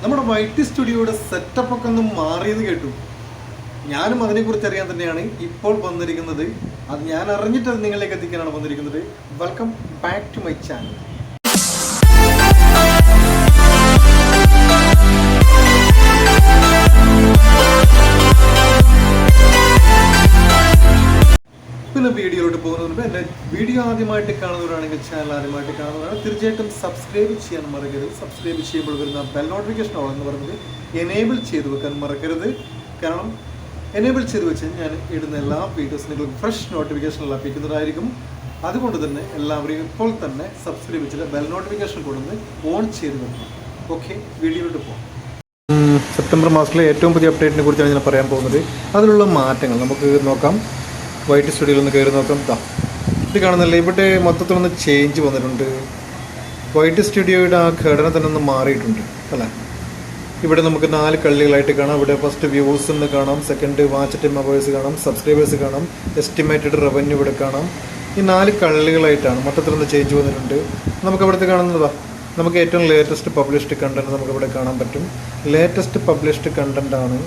നമ്മുടെ white സ്റ്റുഡിയോയുടെ setup ഒക്കെ ഒന്ന് മാറിയെന്ന് കേട്ടു. ഞാനും അതിനെക്കുറിച്ച് അറിയാൻ തന്നെയാണ് ഇപ്പോൾ വന്നിരിക്കുന്നത്. അത് ഞാൻ അറിഞ്ഞിട്ട് അത് നിങ്ങളിലേക്ക് എത്തിക്കാനാണ് വന്നിരിക്കുന്നത്. Welcome back to my channel. പിന്നെ വീഡിയോയിലോട്ട് പോകുന്നതിന് എൻ്റെ വീഡിയോ ആദ്യമായിട്ട് കാണുന്നവരാണെങ്കിൽ ചാനൽ ആദ്യമായിട്ട് കാണുന്നവരാണ് തീർച്ചയായിട്ടും സബ്സ്ക്രൈബ് ചെയ്യാൻ മറക്കരുത്. സബ്സ്ക്രൈബ് ചെയ്യുമ്പോൾ വരുന്ന ബെൽ നോട്ടിഫിക്കേഷൻ ഓൺ എന്ന് പറയുന്നത് എനേബിൾ ചെയ്ത് വെക്കാൻ മറക്കരുത്. കാരണം എനേബിൾ ചെയ്ത് വെച്ച് ഞാൻ ഇടുന്ന എല്ലാ വീഡിയോസും നിങ്ങൾക്ക് ഫ്രഷ് നോട്ടിഫിക്കേഷൻ ലഭിക്കുന്നതായിരിക്കും. അതുകൊണ്ട് തന്നെ എല്ലാവരെയും ഇപ്പോൾ തന്നെ സബ്സ്ക്രൈബ് ചെയ്ത് ബെൽ നോട്ടിഫിക്കേഷൻ കൊടുത്ത് ഓൺ ചെയ്ത് വെക്കണം. ഓക്കെ, വീഡിയോയിലോട്ട് പോകാം. സെപ്റ്റംബർ മാസത്തിലെ ഏറ്റവും പുതിയ അപ്ഡേറ്റിനെ കുറിച്ചാണ് ഞാൻ പറയാൻ പോകുന്നത്. അതിലുള്ള മാറ്റങ്ങൾ നമുക്ക് നോക്കാം. വൈറ്റ് സ്റ്റുഡിയോയിൽ ഒന്ന് കയറി നോക്കാം. ഇത് കാണുന്നില്ല, ഇവിടെ മൊത്തത്തിലൊന്ന് ചേഞ്ച് വന്നിട്ടുണ്ട്. വൈറ്റ് സ്റ്റുഡിയോയുടെ ആ ഘടന തന്നെ ഒന്ന് മാറിയിട്ടുണ്ട് അല്ലേ. ഇവിടെ നമുക്ക് 4 കള്ളികളായിട്ട് കാണാം. ഇവിടെ ഫസ്റ്റ് വ്യൂസ് എന്ന് കാണാം, സെക്കൻഡ് വാച്ച് ടൈം അവേഴ്സ് കാണാം, സബ്സ്ക്രൈബേഴ്സ് കാണാം, എസ്റ്റിമേറ്റഡ് റവന്യൂ ഇവിടെ കാണാം. ഈ 4 കള്ളികളായിട്ടാണ് മൊത്തത്തിലൊന്ന് ചേഞ്ച് വന്നിട്ടുണ്ട്. നമുക്ക് അവിടുത്തെ കാണുന്നതാ, നമുക്ക് ഏറ്റവും ലേറ്റസ്റ്റ് പബ്ലിഷ്ഡ് കണ്ടൻറ്റ് നമുക്കിവിടെ കാണാൻ പറ്റും. ലേറ്റസ്റ്റ് പബ്ലിഷ്ഡ് കണ്ടൻ്റ് ആണ്.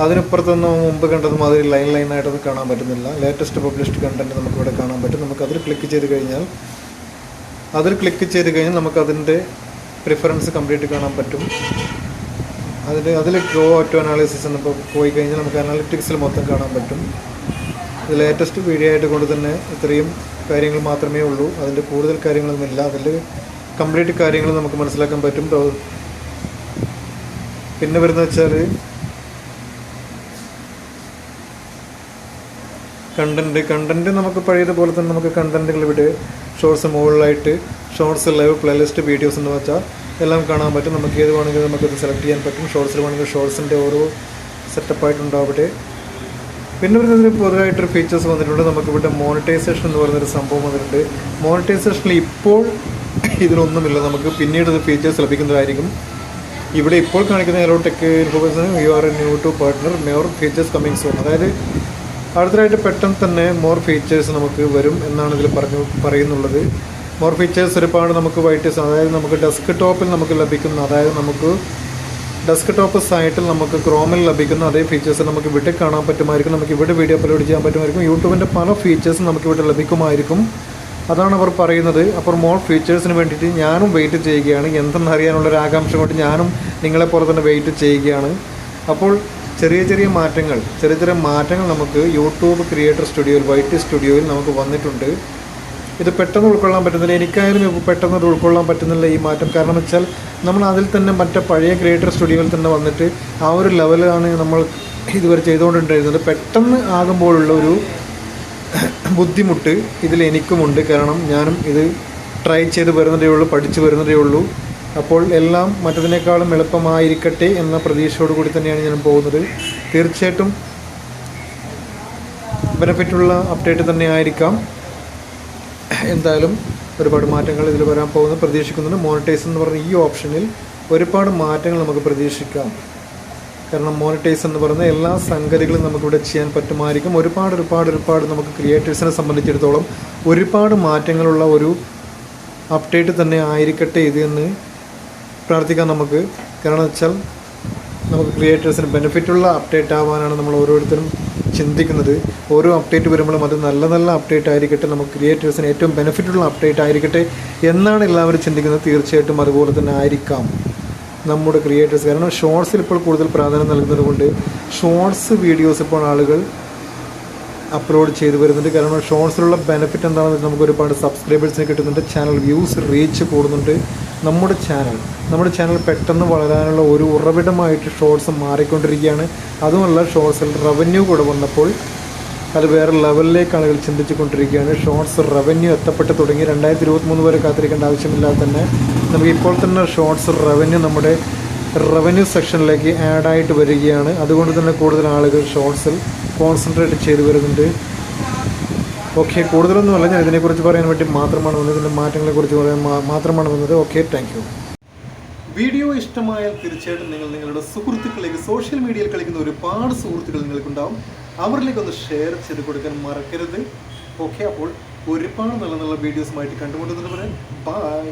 അതിനപ്പുറത്തൊന്നും മുമ്പ് കണ്ടത് മാതിരി ലൈനായിട്ടൊന്നും കാണാൻ പറ്റുന്നില്ല. ലേറ്റസ്റ്റ് പബ്ലിഷ്ഡ് കണ്ടൻറ്റ് നമുക്കിവിടെ കാണാൻ പറ്റും. നമുക്കതിൽ ക്ലിക്ക് ചെയ്ത് കഴിഞ്ഞാൽ നമുക്കതിൻ്റെ പ്രിഫറൻസ് കംപ്ലീറ്റ് കാണാൻ പറ്റും. അതിൽ ഗോ ടു അനാലിസിസ് എന്നിപ്പോൾ പോയി കഴിഞ്ഞാൽ നമുക്ക് അനാലിറ്റിക്സിൽ മൊത്തം കാണാൻ പറ്റും. ഇത് ലേറ്റസ്റ്റ് വീഡിയോ ആയിട്ട് കൊണ്ട് തന്നെ ഇത്രയും കാര്യങ്ങൾ മാത്രമേ ഉള്ളൂ. അതിൻ്റെ കൂടുതൽ കാര്യങ്ങളൊന്നുമില്ല. അതിൽ കംപ്ലീറ്റ് കാര്യങ്ങൾ നമുക്ക് മനസ്സിലാക്കാൻ പറ്റും. പിന്നെ വരുന്നത് വെച്ചാൽ കണ്ടൻറ്റ് നമുക്ക് പഴയതുപോലെ തന്നെ നമുക്ക് കണ്ടൻറ്റുകൾ ഇവിടെ ഷോർട്സ് മുകളിലായിട്ട് ഷോർട്സ് ലൈവ് പ്ലേലിസ്റ്റ് വീഡിയോസ് എന്ന് വെച്ചാൽ എല്ലാം കാണാൻ പറ്റും. നമുക്ക് ഏത് വേണമെങ്കിലും നമുക്കത് സെലക്ട് ചെയ്യാൻ പറ്റും. ഷോർട്സിൽ വേണമെങ്കിൽ ഷോർട്സിൻ്റെ ഓരോ സെറ്റപ്പായിട്ടുണ്ടാവട്ടെ. പിന്നെ വരുന്നതിന് പൊതുവായിട്ടൊരു ഫീച്ചേഴ്സ് വന്നിട്ടുണ്ട്. നമുക്കിവിടെ മോണിറ്റൈസേഷൻ എന്ന് പറയുന്നൊരു സംഭവം വന്നിട്ടുണ്ട്. മോണിറ്റൈസേഷനിൽ ഇപ്പോൾ ഇതിലൊന്നുമില്ല. നമുക്ക് പിന്നീട് ഇത് ഫീച്ചേഴ്സ് ലഭിക്കുന്നതായിരിക്കും. ഇവിടെ ഇപ്പോൾ കാണിക്കുന്ന hello tech information you are a new to partner more features coming soon. അതായത് അടുത്തതായിട്ട് പെട്ടെന്ന് തന്നെ മോർ ഫീച്ചേഴ്സ് നമുക്ക് വരും എന്നാണ് ഇതിൽ പറയുന്നുള്ളത്. മോർ ഫീച്ചേഴ്സ് ഒരുപാട് നമുക്ക് അതായത് നമുക്ക് ഡെസ്ക് ടോപ്പിൽ നമുക്ക് ലഭിക്കുന്ന, അതായത് നമുക്ക് ഡെസ്ക് ടോപ്പ് സൈറ്റിൽ നമുക്ക് ക്രോമിൽ ലഭിക്കുന്ന അതേ ഫീച്ചേഴ്സ് നമുക്ക് ഇവിടെ കാണാൻ പറ്റുമായിരിക്കും. നമുക്ക് ഇവിടെ വീഡിയോ അപ്ലോഡ് ചെയ്യാൻ പറ്റുമായിരിക്കും. യൂട്യൂബിൻ്റെ പല ഫീച്ചേഴ്സും നമുക്ക് ഇവിടെ ലഭിക്കുമായിരിക്കും. അതാണ് അവർ പറയുന്നത്. അപ്പോൾ മോർ ഫീച്ചേഴ്സിന് വേണ്ടിയിട്ട് ഞാനും വെയിറ്റ് ചെയ്യുകയാണ്. എന്തെന്നറിയാനുള്ളൊരു ആകാംക്ഷ കൊണ്ട് ഞാനും നിങ്ങളെപ്പോലെ തന്നെ വെയിറ്റ് ചെയ്യുകയാണ്. അപ്പോൾ ചെറിയ മാറ്റങ്ങൾ നമുക്ക് യൂട്യൂബ് ക്രിയേറ്റർ സ്റ്റുഡിയോയിൽ വൈറ്റ് സ്റ്റുഡിയോയിൽ നമുക്ക് വന്നിട്ടുണ്ട്. ഇത് പെട്ടെന്ന് ഉൾക്കൊള്ളാൻ പറ്റുന്നില്ല. എനിക്കായാലും ഇപ്പോൾ പെട്ടെന്ന് ഉൾക്കൊള്ളാൻ പറ്റുന്നില്ല ഈ മാറ്റം. കാരണം വെച്ചാൽ നമ്മൾ അതിൽ തന്നെ മറ്റേ പഴയ ക്രിയേറ്റർ സ്റ്റുഡിയോയിൽ തന്നെ വന്നിട്ട് ആ ഒരു ലെവലാണ് നമ്മൾ ഇതുവരെ ചെയ്തുകൊണ്ടിരുന്നത്. പെട്ടെന്ന് ആകുമ്പോഴുള്ള ഒരു ബുദ്ധിമുട്ട് ഇതിൽ എനിക്കുമുണ്ട്. കാരണം ഞാനും ഇത് ട്രൈ ചെയ്ത് വരുന്നതേ ഉള്ളൂ, പഠിച്ചു വരുന്നതേ ഉള്ളൂ. അപ്പോൾ എല്ലാം മറ്റതിനേക്കാളും എളുപ്പമായിരിക്കട്ടെ എന്ന പ്രതീക്ഷയോട് കൂടി തന്നെയാണ് ഞാൻ പോകുന്നത്. തീർച്ചയായിട്ടും ബെനിഫിറ്റുള്ള അപ്ഡേറ്റ് തന്നെ ആയിരിക്കാം. എന്തായാലും ഒരുപാട് മാറ്റങ്ങൾ ഇതിൽ വരാൻ പോകുന്നത് പ്രതീക്ഷിക്കുന്നുണ്ട്. മോണിറ്റൈസ് എന്ന് പറഞ്ഞ ഈ ഓപ്ഷനിൽ ഒരുപാട് മാറ്റങ്ങൾ നമുക്ക് പ്രതീക്ഷിക്കാം. കാരണം മോണിറ്റൈസ് എന്ന് പറയുന്ന എല്ലാ സംഗതികളും നമുക്കിവിടെ ചെയ്യാൻ പറ്റുമായിരിക്കും. ഒരുപാട് നമുക്ക് ക്രിയേറ്റേഴ്സിനെ സംബന്ധിച്ചിടത്തോളം ഒരുപാട് മാറ്റങ്ങളുള്ള ഒരു അപ്ഡേറ്റ് തന്നെ ആയിരിക്കട്ടെ ഇത് എന്ന് പ്രാർത്ഥിക്കാം നമുക്ക്. കാരണം വെച്ചാൽ നമുക്ക് ക്രിയേറ്റേഴ്സിന് ബെനിഫിറ്റുള്ള അപ്ഡേറ്റ് ആവാനാണ് നമ്മൾ ഓരോരുത്തരും ചിന്തിക്കുന്നത്. ഓരോ അപ്ഡേറ്റ് വരുമ്പോഴും അത് നല്ല അപ്ഡേറ്റ് ആയിരിക്കട്ടെ, നമുക്ക് ക്രിയേറ്റേഴ്സിന് ഏറ്റവും ബെനിഫിറ്റുള്ള അപ്ഡേറ്റ് ആയിരിക്കട്ടെ എന്നാണ് എല്ലാവരും ചിന്തിക്കുന്നത്. തീർച്ചയായിട്ടും അതുപോലെ തന്നെ ആയിരിക്കാം നമ്മുടെ ക്രിയേറ്റേഴ്സ്. കാരണം ഷോർട്സിൽ ഇപ്പോൾ കൂടുതൽ പ്രാധാന്യം നൽകുന്നത് കൊണ്ട് ഷോർട്സ് വീഡിയോസ് ഇപ്പോൾ ആളുകൾ അപ്ലോഡ് ചെയ്ത് വരുന്നുണ്ട്. കാരണം ഷോർട്സിലുള്ള ബെനിഫിറ്റ് എന്താണെന്ന് വെച്ചാൽ നമുക്ക് ഒരുപാട് സബ്സ്ക്രൈബേഴ്സിന് കിട്ടുന്നുണ്ട്. ചാനൽ വ്യൂസ് റീച്ച് കൂടുന്നുണ്ട്. നമ്മുടെ ചാനൽ പെട്ടെന്ന് വളരാനുള്ള ഒരു ഉറവിടമായിട്ട് ഷോർട്സ് മാറിക്കൊണ്ടിരിക്കുകയാണ്. അതുമല്ല, ഷോർട്സിൽ റവന്യൂ കൂടെ വന്നപ്പോൾ അത് വേറെ ലെവലിലേക്ക് ആളുകൾ ചിന്തിച്ചുകൊണ്ടിരിക്കുകയാണ്. ഷോർട്സ് റവന്യൂ എത്തപ്പെട്ട് തുടങ്ങി. 2023 വരെ കാത്തിരിക്കേണ്ട ആവശ്യമില്ലാതെ തന്നെ നമുക്ക് ഇപ്പോൾ തന്നെ ഷോർട്സ് റവന്യൂ നമ്മുടെ റവന്യൂ സെക്ഷനിലേക്ക് ആഡായിട്ട് വരികയാണ്. അതുകൊണ്ട് തന്നെ കൂടുതൽ ആളുകൾ ഷോർട്സിൽ കോൺസെൻട്രേറ്റ് ചെയ്ത് വരുന്നുണ്ട്. ഓക്കെ, കൂടുതലൊന്നുമല്ല, ഞാൻ ഇതിനെക്കുറിച്ച് പറയാൻ വേണ്ടി മാത്രമാണ് വന്നത്. ഇതിൻ്റെ മാറ്റങ്ങളെക്കുറിച്ച് പറയാൻ മാത്രമാണ് വന്നത്. Okay, thank you. വീഡിയോ ഇഷ്ടമായാൽ തീർച്ചയായിട്ടും നിങ്ങളുടെ സുഹൃത്തുക്കളിലേക്ക്, സോഷ്യൽ മീഡിയയിൽ കളിക്കുന്ന ഒരുപാട് സുഹൃത്തുക്കൾ നിങ്ങൾക്കുണ്ടാവും, അവരിലേക്കൊന്ന് ഷെയർ ചെയ്ത് കൊടുക്കാൻ മറക്കരുത്. ഓക്കെ, അപ്പോൾ ഒരുപാട് നല്ല വീഡിയോസുമായിട്ട് കണ്ടുമുട്ടുന്നത്. ബൈ.